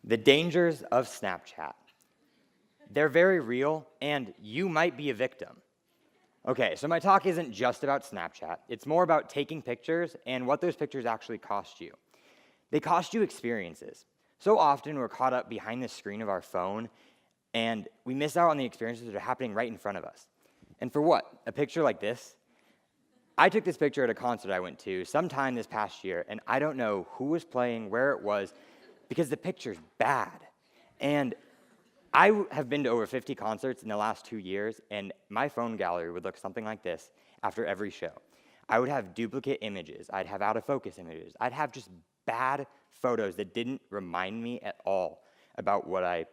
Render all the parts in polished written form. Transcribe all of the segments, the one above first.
The dangers of Snapchat. They're very real, and you might be a victim. Okay, so my talk isn't just about Snapchat. It's more about taking pictures and what those pictures actually cost you. They cost you experiences. So often we're caught up behind the screen of our phone, and we miss out on the experiences that are happening right in front of us. And for what? A picture like this? I took this picture at a concert I went to sometime this past year, and I don't know who was playing, where it was, because the picture's bad. And I have been to over 50 concerts in the last 2 years, and my phone gallery would look something like this after every show. I would have duplicate images. I'd have out-of-focus images. I'd have just bad photos that didn't remind me at all about what I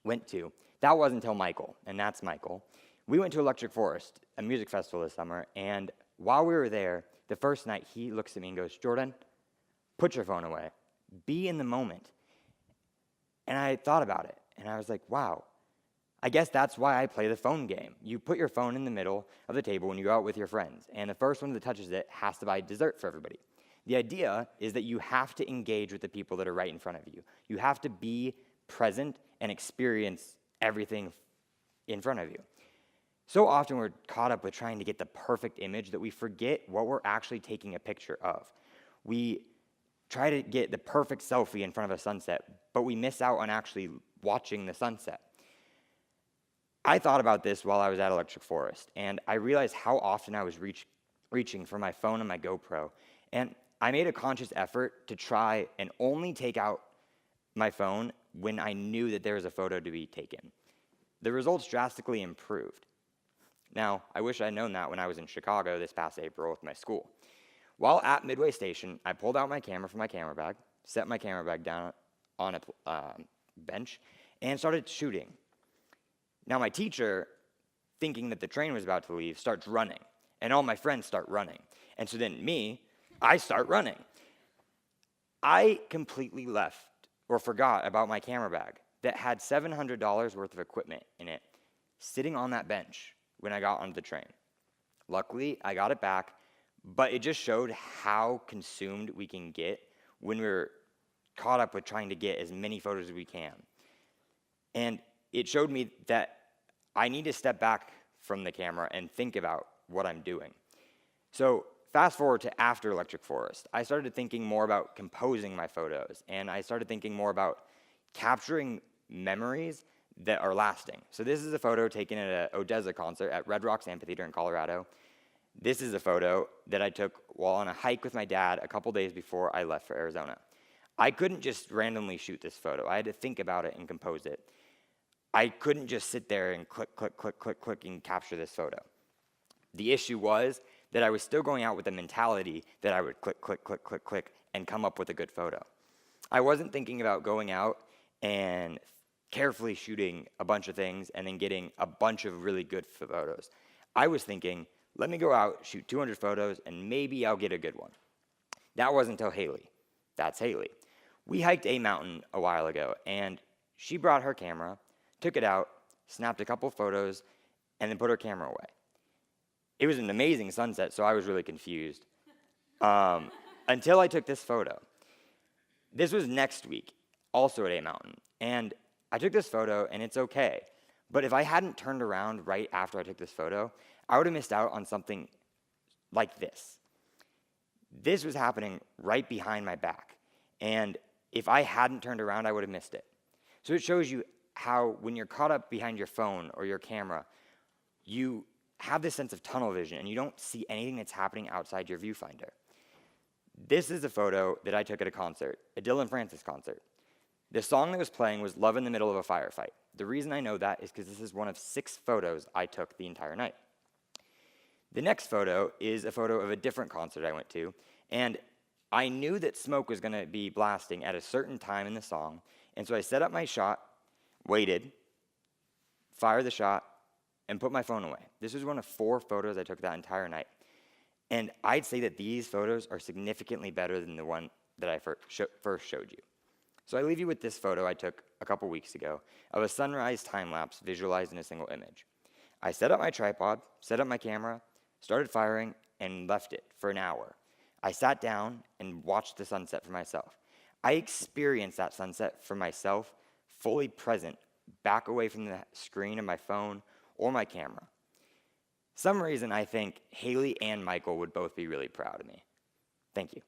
went to. That wasn't until Michael, and that's Michael. We went to Electric Forest, a music festival this summer, and while we were there, the first night, he looks at me and goes, "Jordan, put your phone away. Be in the moment." And I thought about it, and I was like, wow, I guess that's why I play the phone game. You put your phone in the middle of the table when you go out with your friends, and the first one that touches it has to buy dessert for everybody. The idea is that you have to engage with the people that are right in front of you. You have to be present and experience everything in front of you. So often we're caught up with trying to get the perfect image that we forget what we're actually taking a picture of. We try to get the perfect selfie in front of a sunset, but we miss out on actually watching the sunset. I thought about this while I was at Electric Forest, and I realized how often I was reaching for my phone and my GoPro, and I made a conscious effort to try and only take out my phone when I knew that there was a photo to be taken. The results drastically improved. Now, I wish I'd known that when I was in Chicago this past April with my school. While at Midway Station, I pulled out my camera from my camera bag, set my camera bag down on a bench, and started shooting. Now, my teacher, thinking that the train was about to leave, starts running, and all my friends start running. And so then I start running. I completely left or forgot about my camera bag that had $700 worth of equipment in it sitting on that bench when I got onto the train. Luckily, I got it back, but it just showed how consumed we can get when we're caught up with trying to get as many photos as we can. And it showed me that I need to step back from the camera and think about what I'm doing. So fast forward to after Electric Forest, I started thinking more about composing my photos, and I started thinking more about capturing memories that are lasting. So this is a photo taken at an Odessa concert at Red Rocks Amphitheater in Colorado. This is a photo that I took while on a hike with my dad a couple days before I left for Arizona. I couldn't just randomly shoot this photo. I had to think about it and compose it. I couldn't just sit there and click, click, click, click, click, and capture this photo. The issue was that I was still going out with the mentality that I would click, click, click, click, click, and come up with a good photo. I wasn't thinking about going out and carefully shooting a bunch of things and then getting a bunch of really good photos. I was thinking, let me go out, shoot 200 photos, and maybe I'll get a good one. That wasn't until Haley. That's Haley. We hiked a mountain a while ago, and she brought her camera, took it out, snapped a couple photos, and then put her camera away. It was an amazing sunset, so I was really confused until I took this photo. This was next week, also at a mountain, and I took this photo, and it's okay. But if I hadn't turned around right after I took this photo, I would have missed out on something like this. This was happening right behind my back, and if I hadn't turned around, I would have missed it. So it shows you how when you're caught up behind your phone or your camera, you have this sense of tunnel vision, and you don't see anything that's happening outside your viewfinder. This is a photo that I took at a concert, a Dylan Francis concert. The song that was playing was Love in the Middle of a Firefight. The reason I know that is because this is one of 6 photos I took the entire night. The next photo is a photo of a different concert I went to, and I knew that smoke was going to be blasting at a certain time in the song, and so I set up my shot, waited, fired the shot, and put my phone away. This was one of 4 photos I took that entire night. And I'd say that these photos are significantly better than the one that I first showed you. So I leave you with this photo I took a couple weeks ago of a sunrise time-lapse visualized in a single image. I set up my tripod, set up my camera, started firing, and left it for an hour. I sat down and watched the sunset for myself. I experienced that sunset for myself, fully present, back away from the screen of my phone or my camera. Some reason I think Haley and Michael would both be really proud of me. Thank you.